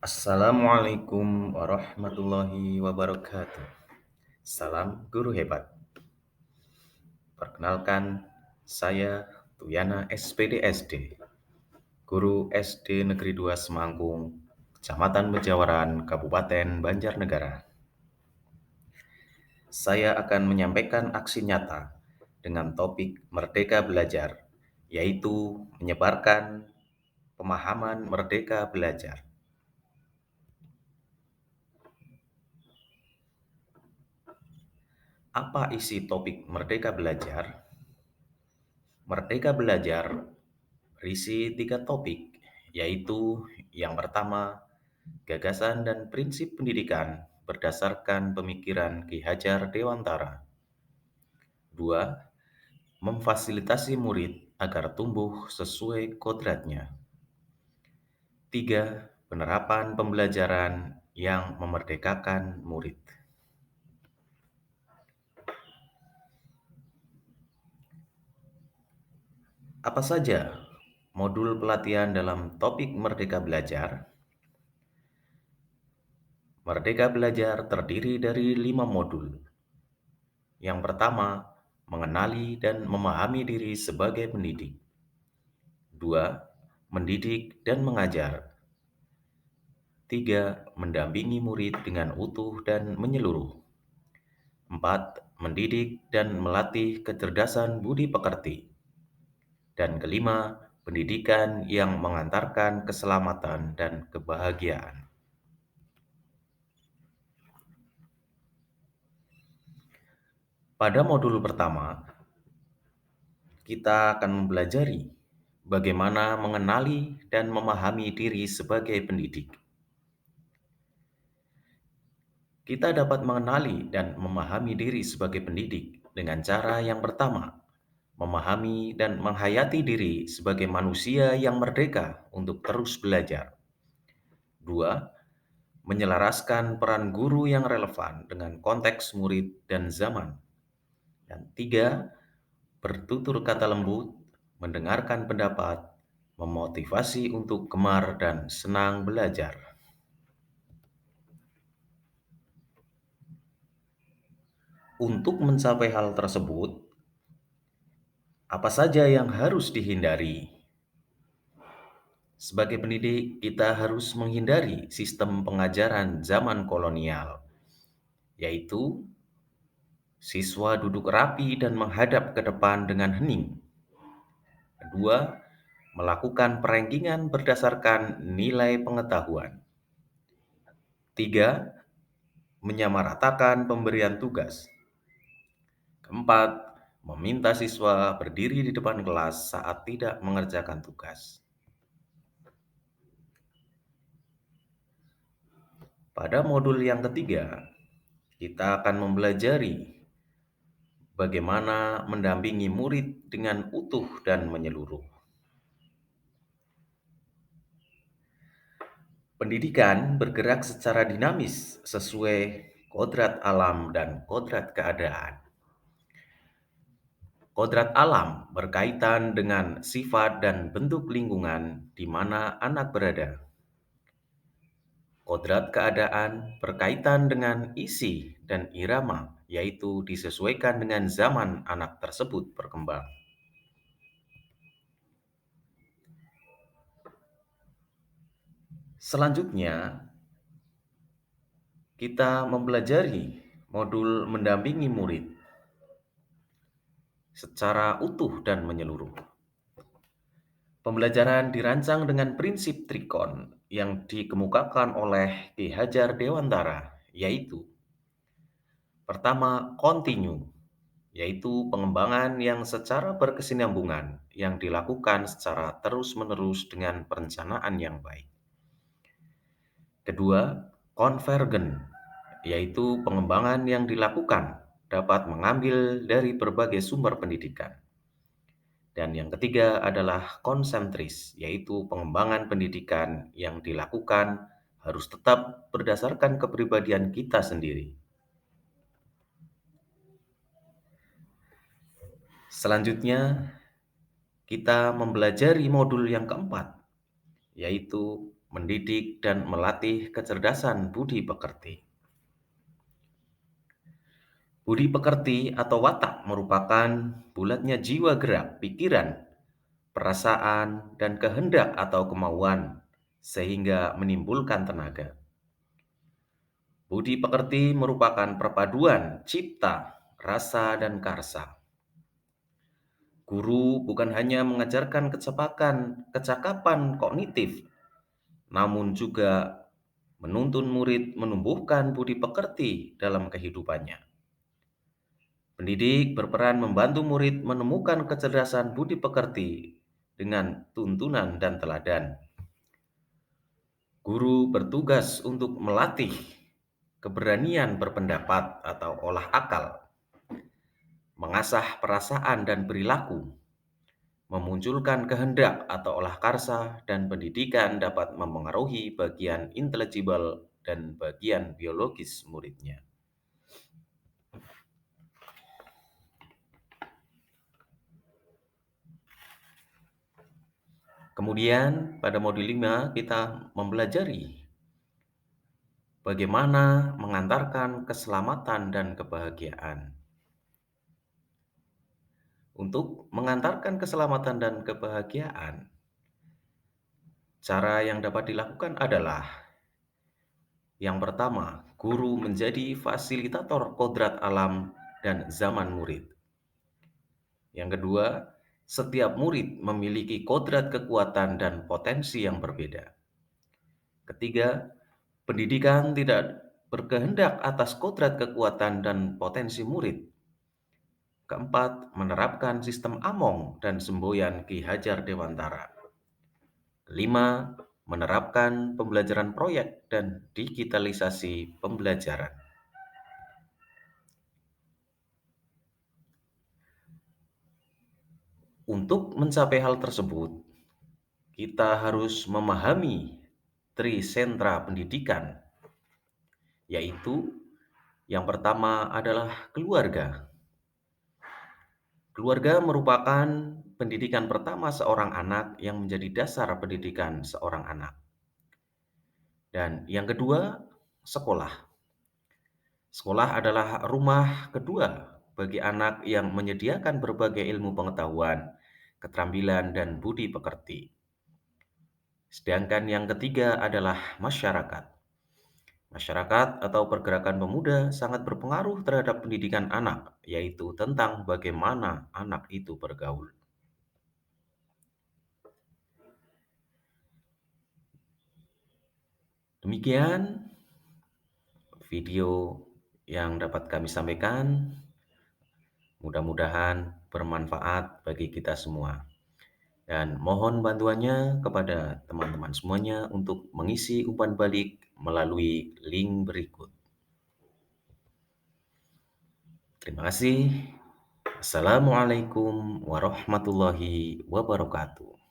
Assalamualaikum warahmatullahi wabarakatuh. Salam guru hebat. Perkenalkan, saya Tuyana SPDSD, guru SD Negeri 2 Semangkung, Kecamatan Bejawaran, Kabupaten Banjarnegara. Saya akan menyampaikan aksi nyata dengan topik Merdeka Belajar, yaitu menyebarkan pemahaman merdeka belajar. Apa isi topik Merdeka Belajar? Merdeka Belajar berisi 3 topik, yaitu yang pertama, gagasan dan prinsip pendidikan berdasarkan pemikiran Ki Hajar Dewantara. 2. Memfasilitasi murid agar tumbuh sesuai kodratnya. 3. Penerapan pembelajaran yang memerdekakan murid. Apa saja modul pelatihan dalam topik Merdeka Belajar? Merdeka Belajar terdiri dari 5 modul. Yang pertama, mengenali dan memahami diri sebagai pendidik. 2. Mendidik dan mengajar. 3. Mendampingi murid dengan utuh dan menyeluruh. 4. Mendidik dan melatih kecerdasan budi pekerti. Dan kelima, pendidikan yang mengantarkan keselamatan dan kebahagiaan. Pada modul pertama, kita akan mempelajari bagaimana mengenali dan memahami diri sebagai pendidik. Kita dapat mengenali dan memahami diri sebagai pendidik dengan cara yang pertama, memahami dan menghayati diri sebagai manusia yang merdeka untuk terus belajar. 2. Menyelaraskan peran guru yang relevan dengan konteks murid dan zaman. Dan 3. Bertutur kata lembut, mendengarkan pendapat, memotivasi untuk gemar dan senang belajar. Untuk mencapai hal tersebut, apa saja yang harus dihindari? Sebagai pendidik, kita harus menghindari sistem pengajaran zaman kolonial, yaitu siswa duduk rapi dan menghadap ke depan dengan hening. Kedua, melakukan perankingan berdasarkan nilai pengetahuan. 3. Menyamaratakan pemberian tugas. Keempat, meminta siswa berdiri di depan kelas saat tidak mengerjakan tugas. Pada modul yang ketiga, kita akan mempelajari bagaimana mendampingi murid dengan utuh dan menyeluruh. Pendidikan bergerak secara dinamis sesuai kodrat alam dan kodrat keadaan. Kodrat alam berkaitan dengan sifat dan bentuk lingkungan di mana anak berada. Kodrat keadaan berkaitan dengan isi dan irama, yaitu disesuaikan dengan zaman anak tersebut berkembang. Selanjutnya, kita mempelajari modul mendampingi murid secara utuh dan menyeluruh. Pembelajaran dirancang dengan prinsip trikon yang dikemukakan oleh Ki Hajar Dewantara, yaitu pertama, kontinu, yaitu pengembangan yang secara berkesinambungan yang dilakukan secara terus-menerus dengan perencanaan yang baik. Kedua, konvergen, yaitu pengembangan yang dilakukan dapat mengambil dari berbagai sumber pendidikan. Dan yang ketiga adalah konsentris, yaitu pengembangan pendidikan yang dilakukan harus tetap berdasarkan kepribadian kita sendiri. Selanjutnya, kita mempelajari modul yang keempat, yaitu mendidik dan melatih kecerdasan budi pekerti. Budi pekerti atau watak merupakan bulatnya jiwa gerak, pikiran, perasaan, dan kehendak atau kemauan, sehingga menimbulkan tenaga. Budi pekerti merupakan perpaduan cipta, rasa, dan karsa. Guru bukan hanya mengajarkan kecakapan kognitif, namun juga menuntun murid menumbuhkan budi pekerti dalam kehidupannya. Pendidik berperan membantu murid menemukan kecerdasan budi pekerti dengan tuntunan dan teladan. Guru bertugas untuk melatih keberanian berpendapat atau olah akal, mengasah perasaan dan perilaku, memunculkan kehendak atau olah karsa, dan pendidikan dapat memengaruhi bagian intelektual dan bagian biologis muridnya. Kemudian pada modul 5 kita mempelajari bagaimana mengantarkan keselamatan dan kebahagiaan. Untuk mengantarkan keselamatan dan kebahagiaan, cara yang dapat dilakukan adalah yang pertama, guru menjadi fasilitator kodrat alam dan zaman murid. Yang kedua, setiap murid memiliki kodrat kekuatan dan potensi yang berbeda. Ketiga, pendidikan tidak berkehendak atas kodrat kekuatan dan potensi murid. Keempat, menerapkan sistem Among dan semboyan Ki Hajar Dewantara. Kelima, menerapkan pembelajaran proyek dan digitalisasi pembelajaran. Untuk mencapai hal tersebut, kita harus memahami tri sentra pendidikan, yaitu yang pertama adalah keluarga. Keluarga merupakan pendidikan pertama seorang anak yang menjadi dasar pendidikan seorang anak. Dan yang kedua, sekolah. Sekolah adalah rumah kedua bagi anak yang menyediakan berbagai ilmu pengetahuan, keterampilan, dan budi pekerti. Sedangkan yang ketiga adalah masyarakat. Masyarakat atau pergerakan pemuda sangat berpengaruh terhadap pendidikan anak, yaitu tentang bagaimana anak itu bergaul. Demikian video yang dapat kami sampaikan. Mudah-mudahan bermanfaat bagi kita semua. Dan mohon bantuannya kepada teman-teman semuanya untuk mengisi umpan balik melalui link berikut. Terima kasih. Assalamualaikum warahmatullahi wabarakatuh.